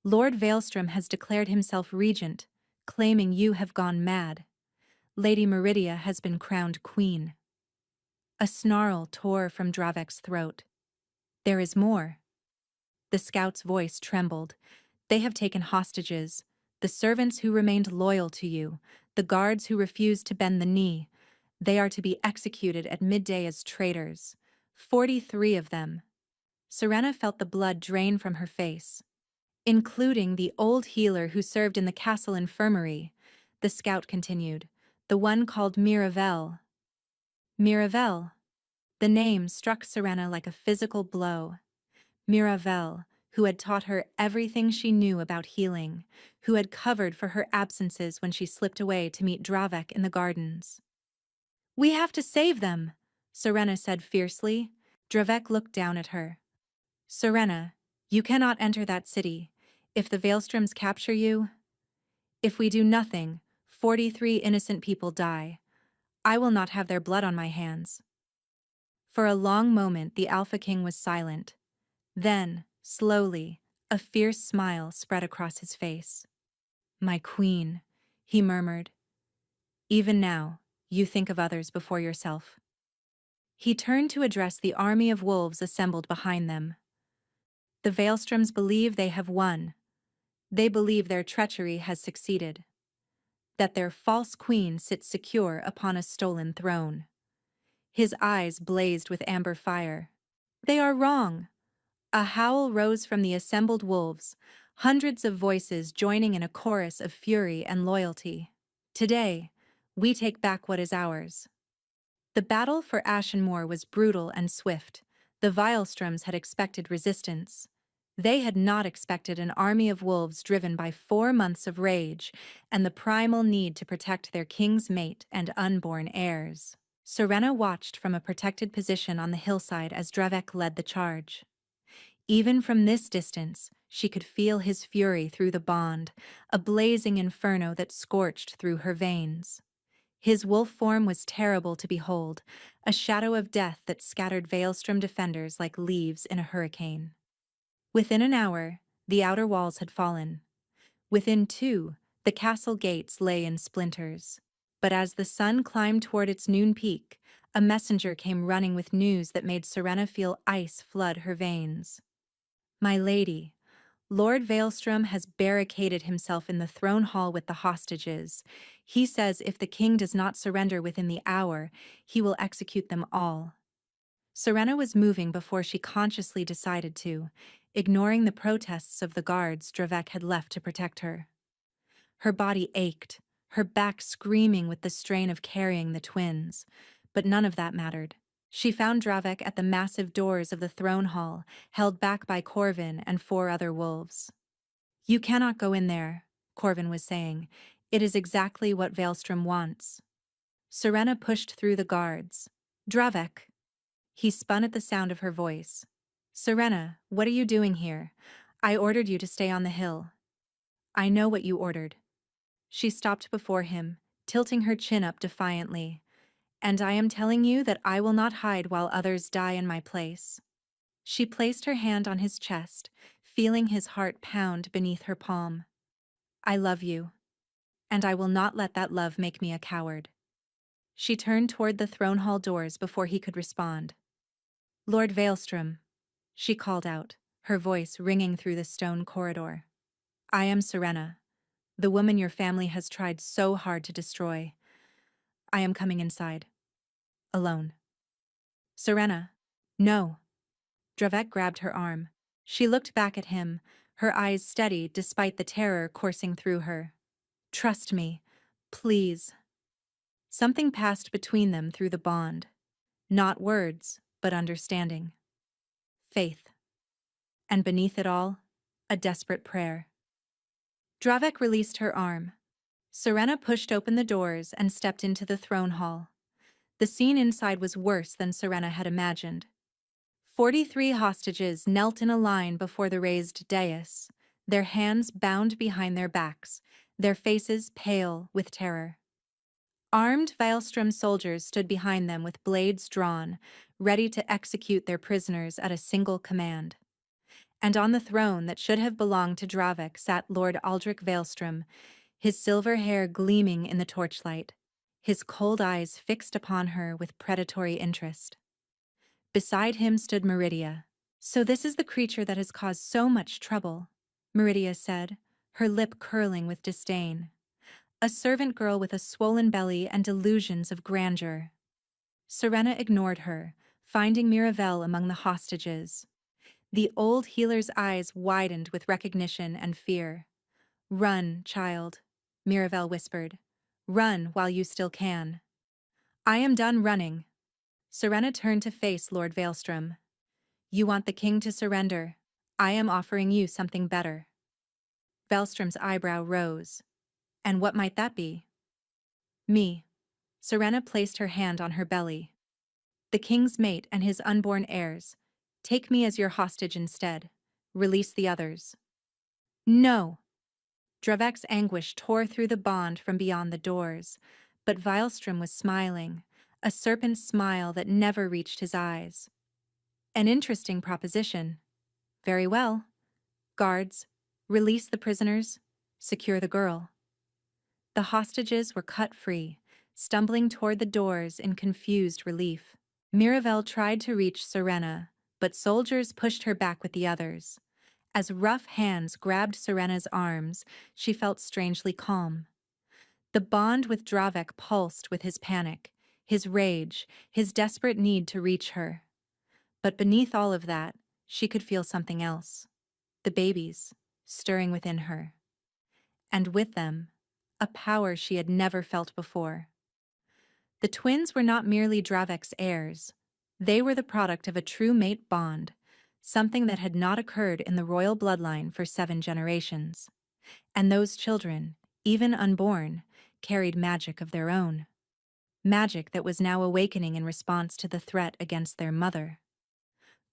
Lord Veilstrom has declared himself regent, claiming you have gone mad. Lady Meridia has been crowned queen. A snarl tore from Dravek's throat. There is more. The scout's voice trembled. They have taken hostages, the servants who remained loyal to you, the guards who refused to bend the knee. They are to be executed at midday as traitors. 43 of them. Serena felt the blood drain from her face. Including the old healer who served in the castle infirmary, the scout continued, the one called Miravel. Miravel. The name struck Serena like a physical blow. Miravel, who had taught her everything she knew about healing, who had covered for her absences when she slipped away to meet Dravek in the gardens. We have to save them, Serena said fiercely. Dravek looked down at her. Serena, you cannot enter that city. If the Veilstroms capture you, if we do nothing, 43 innocent people die. I will not have their blood on my hands. For a long moment the Alpha King was silent. Then, slowly, a fierce smile spread across his face. My queen, he murmured. Even now, you think of others before yourself. He turned to address the army of wolves assembled behind them. The Veilstroms believe they have won. They believe their treachery has succeeded. That their false queen sits secure upon a stolen throne. His eyes blazed with amber fire. They are wrong. A howl rose from the assembled wolves, hundreds of voices joining in a chorus of fury and loyalty. Today, we take back what is ours. The battle for Ashenmoor was brutal and swift. The Veilstroms had expected resistance. They had not expected an army of wolves driven by 4 months of rage and the primal need to protect their king's mate and unborn heirs. Serena watched from a protected position on the hillside as Dravek led the charge. Even from this distance, she could feel his fury through the bond, a blazing inferno that scorched through her veins. His wolf form was terrible to behold, a shadow of death that scattered Veilstrom defenders like leaves in a hurricane. Within an hour, the outer walls had fallen. Within 2, the castle gates lay in splinters. But as the sun climbed toward its noon peak, a messenger came running with news that made Serena feel ice flood her veins. My lady, Lord Veilstrom has barricaded himself in the throne hall with the hostages. He says if the king does not surrender within the hour, he will execute them all. Serena was moving before she consciously decided to, ignoring the protests of the guards Dravek had left to protect her. Her body ached, her back screaming with the strain of carrying the twins, but none of that mattered. She found Dravek at the massive doors of the throne hall, held back by Corvin and 4 other wolves. You cannot go in there, Corvin was saying. It is exactly what Veilstrom wants. Serena pushed through the guards. Dravek. He spun at the sound of her voice. Serena, what are you doing here? I ordered you to stay on the hill. I know what you ordered. She stopped before him, tilting her chin up defiantly. And I am telling you that I will not hide while others die in my place. She placed her hand on his chest, feeling his heart pound beneath her palm. I love you. And I will not let that love make me a coward. She turned toward the throne hall doors before he could respond. Lord Veilstrom, she called out, her voice ringing through the stone corridor. I am Serena, the woman your family has tried so hard to destroy. I am coming inside. Alone. Serena. No. Dravek grabbed her arm. She looked back at him, her eyes steady despite the terror coursing through her. Trust me. Please. Something passed between them through the bond. Not words, but understanding. Faith. And beneath it all, a desperate prayer. Dravek released her arm. Serena pushed open the doors and stepped into the throne hall. The scene inside was worse than Serena had imagined. 43 hostages knelt in a line before the raised dais, their hands bound behind their backs, their faces pale with terror. Armed Veilstrom soldiers stood behind them with blades drawn, ready to execute their prisoners at a single command. And on the throne that should have belonged to Dravek sat Lord Aldrich Veilstrom, his silver hair gleaming in the torchlight, his cold eyes fixed upon her with predatory interest. Beside him stood Meridia. So this is the creature that has caused so much trouble, Meridia said, her lip curling with disdain. A servant girl with a swollen belly and delusions of grandeur. Serena ignored her, finding Miravel among the hostages. The old healer's eyes widened with recognition and fear. Run, child, Miravel whispered. Run while you still can. I am done running. Serena turned to face Lord Veilstrom. You want the king to surrender. I am offering you something better. Veilstrom's eyebrow rose. And what might that be? Me. Serena placed her hand on her belly. The king's mate and his unborn heirs. Take me as your hostage instead. Release the others. No. Dravek's anguish tore through the bond from beyond the doors, but Veilstrom was smiling, a serpent's smile that never reached his eyes. An interesting proposition. Very well. Guards, release the prisoners, secure the girl. The hostages were cut free, stumbling toward the doors in confused relief. Miravel tried to reach Serena, but soldiers pushed her back with the others. As rough hands grabbed Serena's arms, she felt strangely calm. The bond with Dravek pulsed with his panic, his rage, his desperate need to reach her. But beneath all of that, she could feel something else. The babies, stirring within her. And with them, a power she had never felt before. The twins were not merely Dravek's heirs. They were the product of a true mate bond, something that had not occurred in the royal bloodline for 7 generations. And those children, even unborn, carried magic of their own. Magic that was now awakening in response to the threat against their mother.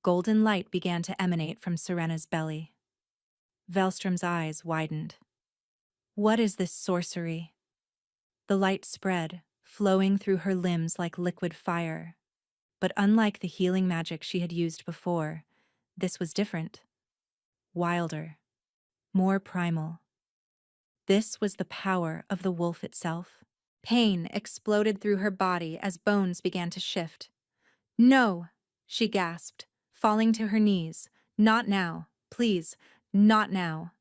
Golden light began to emanate from Serena's belly. Veilstrom's eyes widened. What is this sorcery? The light spread, flowing through her limbs like liquid fire. But unlike the healing magic she had used before, this was different. Wilder. More primal. This was the power of the wolf itself. Pain exploded through her body as bones began to shift. No, she gasped, falling to her knees. Not now, please, not now.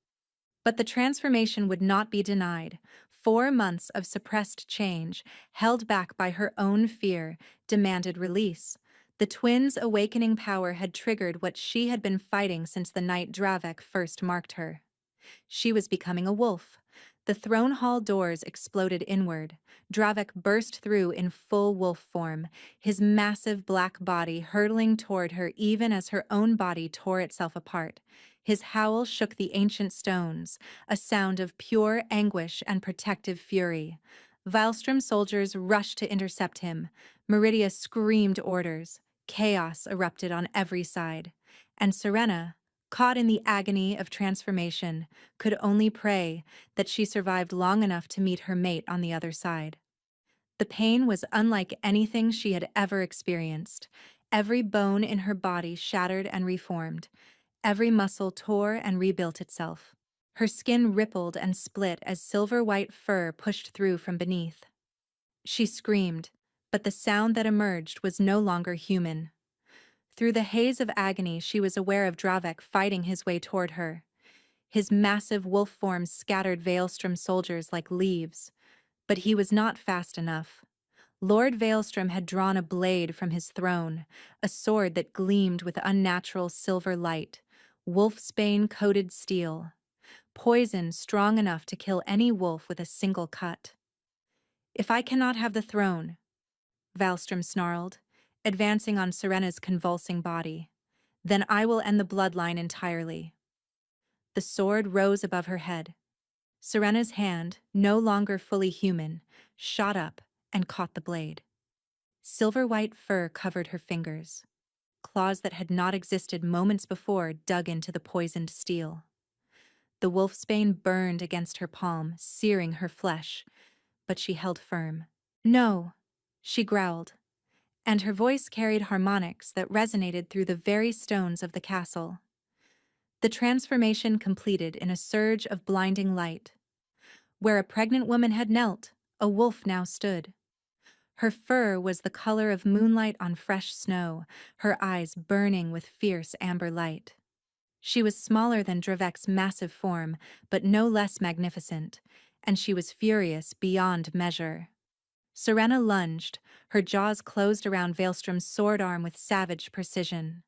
But the transformation would not be denied. 4 months of suppressed change, held back by her own fear, demanded release. The twins' awakening power had triggered what she had been fighting since the night Dravek first marked her. She was becoming a wolf. The throne hall doors exploded inward. Dravek burst through in full wolf form, his massive black body hurtling toward her even as her own body tore itself apart. His howl shook the ancient stones, a sound of pure anguish and protective fury. Veilstrom soldiers rushed to intercept him. Meridia screamed orders. Chaos erupted on every side. And Serena, caught in the agony of transformation, could only pray that she survived long enough to meet her mate on the other side. The pain was unlike anything she had ever experienced. Every bone in her body shattered and reformed. Every muscle tore and rebuilt itself. Her skin rippled and split as silver-white fur pushed through from beneath. She screamed, but the sound that emerged was no longer human. Through the haze of agony, she was aware of Dravek fighting his way toward her. His massive wolf form scattered Veilstrom soldiers like leaves, but he was not fast enough. Lord Veilstrom had drawn a blade from his throne, a sword that gleamed with unnatural silver light, wolfsbane-coated steel, poison strong enough to kill any wolf with a single cut. "If I cannot have the throne," Veilstrom snarled, advancing on Serena's convulsing body, "then I will end the bloodline entirely." The sword rose above her head. Serena's hand, no longer fully human, shot up and caught the blade. Silver-white fur covered her fingers. Claws that had not existed moments before dug into the poisoned steel. The wolfsbane burned against her palm, searing her flesh, but she held firm. "No," she growled, and her voice carried harmonics that resonated through the very stones of the castle. The transformation completed in a surge of blinding light. Where a pregnant woman had knelt, a wolf now stood. Her fur was the color of moonlight on fresh snow, her eyes burning with fierce amber light. She was smaller than Dravek's massive form, but no less magnificent, and she was furious beyond measure. Serena lunged, her jaws closed around Veilstrom's sword arm with savage precision.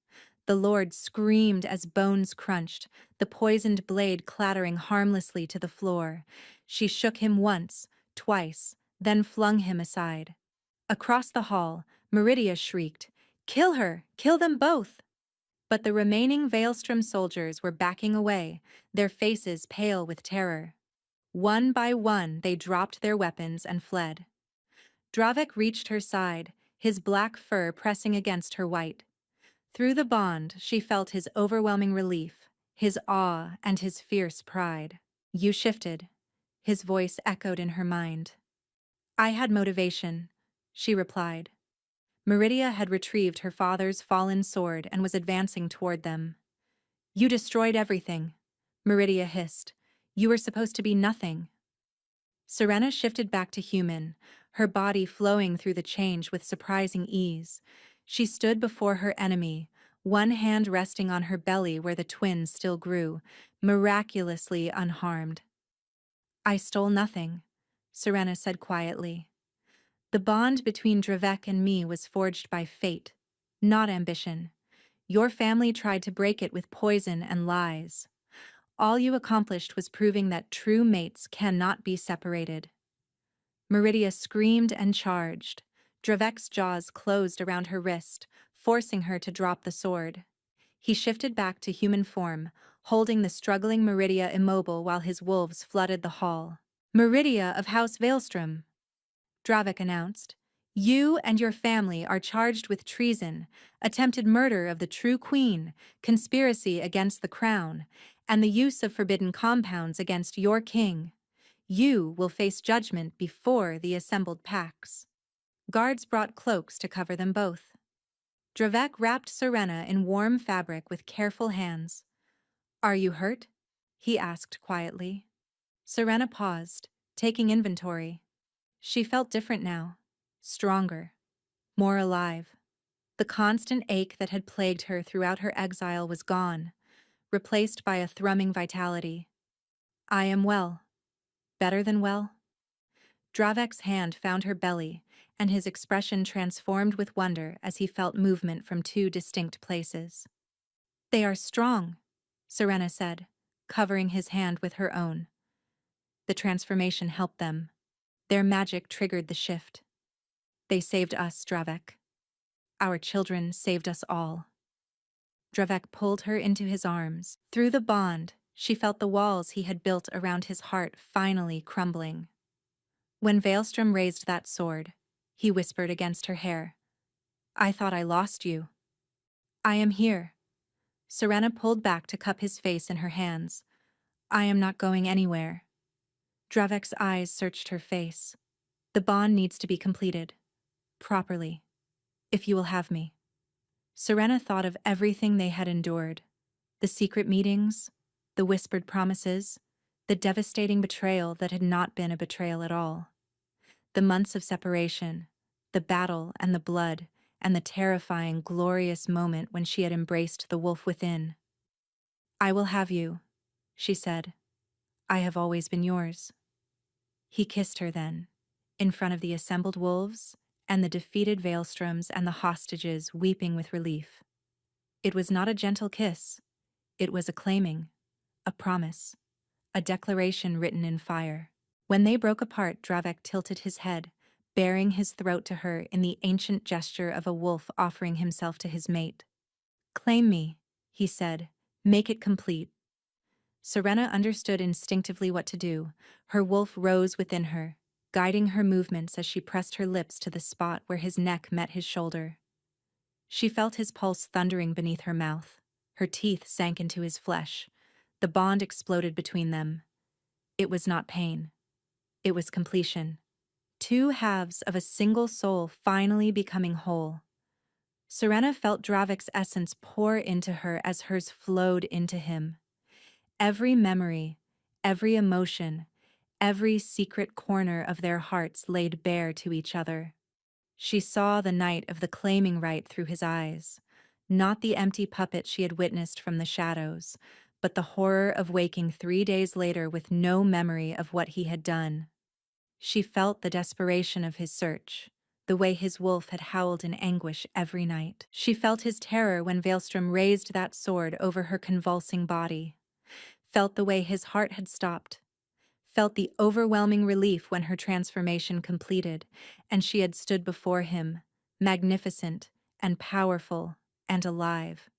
The Lord screamed as bones crunched, the poisoned blade clattering harmlessly to the floor. She shook him once, twice, then flung him aside. Across the hall, Meridia shrieked, "Kill her! Kill them both!" But the remaining Veilstrom soldiers were backing away, their faces pale with terror. One by one, they dropped their weapons and fled. Dravek reached her side, his black fur pressing against her white. Through the bond, she felt his overwhelming relief, his awe, and his fierce pride. "You shifted," his voice echoed in her mind. "I had motivation," she replied. Meridia had retrieved her father's fallen sword and was advancing toward them. "You destroyed everything," Meridia hissed. "You were supposed to be nothing." Serena shifted back to human, her body flowing through the change with surprising ease. She stood before her enemy, one hand resting on her belly where the twins still grew, miraculously unharmed. "I stole nothing," Serena said quietly. "The bond between Dravek and me was forged by fate, not ambition. Your family tried to break it with poison and lies. All you accomplished was proving that true mates cannot be separated." Meridia screamed and charged. Dravek's jaws closed around her wrist, forcing her to drop the sword. He shifted back to human form, holding the struggling Meridia immobile while his wolves flooded the hall. "Meridia of House Veilstrom," Dravek announced. "You and your family are charged with treason, attempted murder of the true queen, conspiracy against the crown, and the use of forbidden compounds against your king. You will face judgment before the assembled packs." Guards brought cloaks to cover them both. Dravek wrapped Serena in warm fabric with careful hands. "Are you hurt?" he asked quietly. Serena paused, taking inventory. She felt different now, stronger, more alive. The constant ache that had plagued her throughout her exile was gone, replaced by a thrumming vitality. "I am well. Better than well." Dravek's hand found her belly, and his expression transformed with wonder as he felt movement from two distinct places. "They are strong," Serena said, covering his hand with her own. The transformation helped them. Their magic triggered the shift. "They saved us, Dravek. Our children saved us all." Dravek pulled her into his arms. Through the bond, she felt the walls he had built around his heart finally crumbling. "When Veilstrom raised that sword," he whispered against her hair, "I thought I lost you." "I am here." Serena pulled back to cup his face in her hands. "I am not going anywhere." Dravek's eyes searched her face. "The bond needs to be completed. Properly. If you will have me." Serena thought of everything they had endured. The secret meetings, the whispered promises, the devastating betrayal that had not been a betrayal at all. The months of separation, the battle and the blood, and the terrifying, glorious moment when she had embraced the wolf within. "I will have you," she said. "I have always been yours." He kissed her then, in front of the assembled wolves, and the defeated Veilstroms and the hostages weeping with relief. It was not a gentle kiss. It was a claiming, a promise, a declaration written in fire. When they broke apart, Dravek tilted his head, baring his throat to her in the ancient gesture of a wolf offering himself to his mate. "Claim me," he said. "Make it complete." Serena understood instinctively what to do. Her wolf rose within her, guiding her movements as she pressed her lips to the spot where his neck met his shoulder. She felt his pulse thundering beneath her mouth. Her teeth sank into his flesh. The bond exploded between them. It was not pain. It was completion. Two halves of a single soul finally becoming whole. Serena felt Dravek's essence pour into her as hers flowed into him. Every memory, every emotion, every secret corner of their hearts laid bare to each other. She saw the night of the claiming rite through his eyes, not the empty puppet she had witnessed from the shadows, but the horror of waking 3 days later with no memory of what he had done. She felt the desperation of his search, the way his wolf had howled in anguish every night. She felt his terror when Veilstrom raised that sword over her convulsing body, felt the way his heart had stopped, felt the overwhelming relief when her transformation completed, and she had stood before him, magnificent and powerful and alive.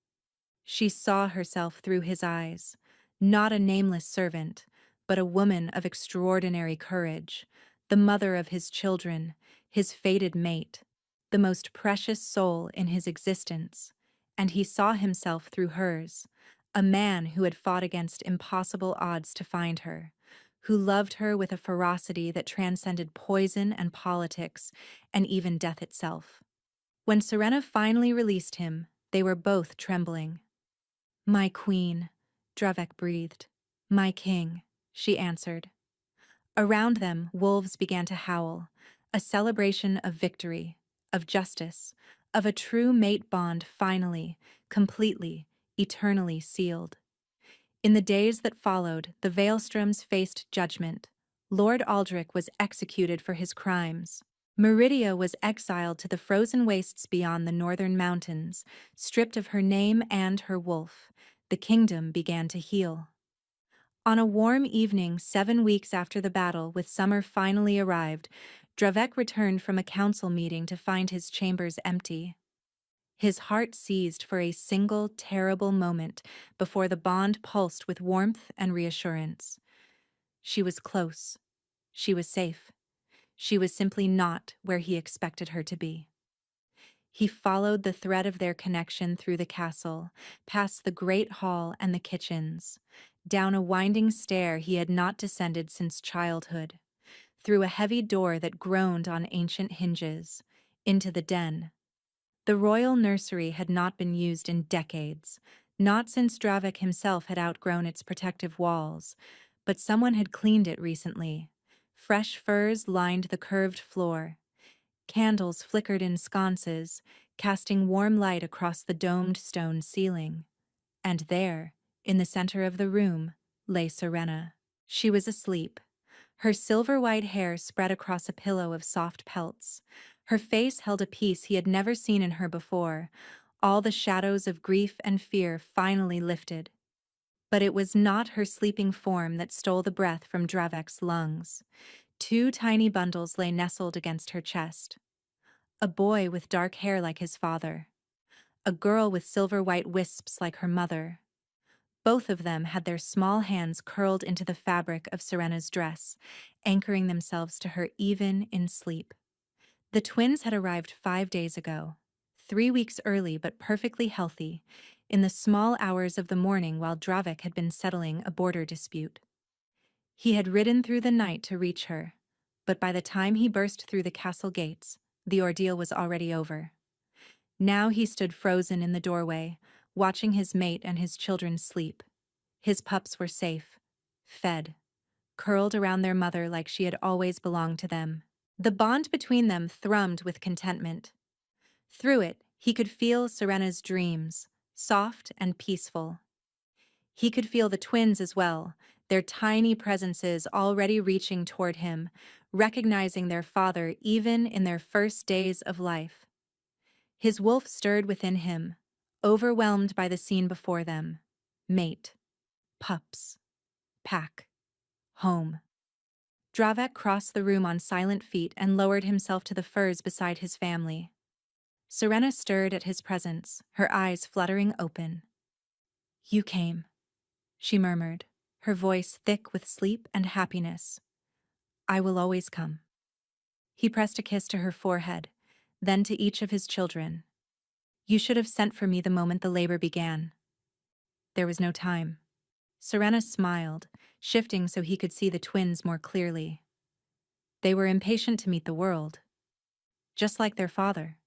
She saw herself through his eyes, not a nameless servant, but a woman of extraordinary courage, the mother of his children, his fated mate, the most precious soul in his existence, and he saw himself through hers, a man who had fought against impossible odds to find her, who loved her with a ferocity that transcended poison and politics, and even death itself. When Serena finally released him, they were both trembling. "My queen," Dravek breathed. "My king," she answered. Around them, wolves began to howl, a celebration of victory, of justice, of a true mate bond finally, completely, eternally sealed. In the days that followed, the Veilstroms faced judgment. Lord Aldrich was executed for his crimes. Meridia was exiled to the frozen wastes beyond the northern mountains, stripped of her name and her wolf. The kingdom began to heal. On a warm evening 7 weeks after the battle, with summer finally arrived, Dravek returned from a council meeting to find his chambers empty. His heart seized for a single, terrible moment before the bond pulsed with warmth and reassurance. She was close. She was safe. She was simply not where he expected her to be. He followed the thread of their connection through the castle, past the great hall and the kitchens, down a winding stair he had not descended since childhood, through a heavy door that groaned on ancient hinges, into the den. The royal nursery had not been used in decades, not since Dravek himself had outgrown its protective walls, but someone had cleaned it recently. Fresh furs lined the curved floor. Candles flickered in sconces, casting warm light across the domed stone ceiling. And there, in the center of the room, lay Serena. She was asleep, her silver-white hair spread across a pillow of soft pelts. Her face held a peace he had never seen in her before, all the shadows of grief and fear finally lifted. But it was not her sleeping form that stole the breath from Dravek's lungs. 2 tiny bundles lay nestled against her chest. A boy with dark hair like his father. A girl with silver-white wisps like her mother. Both of them had their small hands curled into the fabric of Serena's dress, anchoring themselves to her even in sleep. The twins had arrived 5 days ago, 3 weeks early but perfectly healthy, in the small hours of the morning while Dravek had been settling a border dispute. He had ridden through the night to reach her, but by the time he burst through the castle gates, the ordeal was already over. Now he stood frozen in the doorway, watching his mate and his children sleep. His pups were safe, fed, curled around their mother like she had always belonged to them. The bond between them thrummed with contentment. Through it, he could feel Serena's dreams, soft and peaceful. He could feel the twins as well, their tiny presences already reaching toward him, recognizing their father even in their first days of life. His wolf stirred within him, overwhelmed by the scene before them. Mate, pups, pack, home. Dravek crossed the room on silent feet and lowered himself to the furs beside his family. Serena stirred at his presence, her eyes fluttering open. "You came," she murmured, her voice thick with sleep and happiness. "I will always come." He pressed a kiss to her forehead, then to each of his children. "You should have sent for me the moment the labor began." There was no time. Serena smiled, shifting so he could see the twins more clearly. They were impatient to meet the world, just like their father.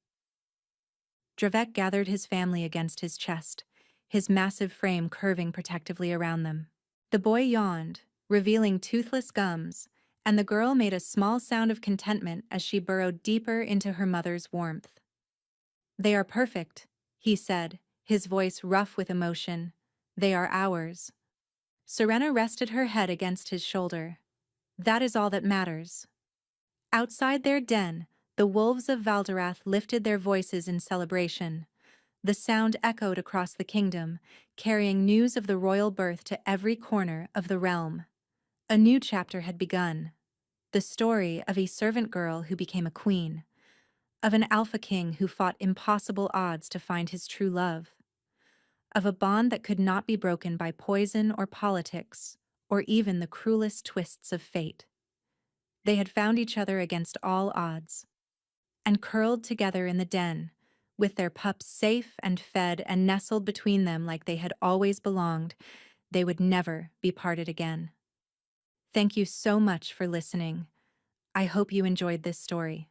Dravek gathered his family against his chest, his massive frame curving protectively around them. The boy yawned, revealing toothless gums, and the girl made a small sound of contentment as she burrowed deeper into her mother's warmth. "They are perfect," he said, his voice rough with emotion. "They are ours." Serena rested her head against his shoulder. "That is all that matters." Outside their den, the wolves of Valderath lifted their voices in celebration. The sound echoed across the kingdom, carrying news of the royal birth to every corner of the realm. A new chapter had begun. The story of a servant girl who became a queen, of an alpha king who fought impossible odds to find his true love, of a bond that could not be broken by poison or politics, or even the cruelest twists of fate. They had found each other against all odds, and curled together in the den, with their pups safe and fed and nestled between them like they had always belonged. They would never be parted again. Thank you so much for listening. I hope you enjoyed this story.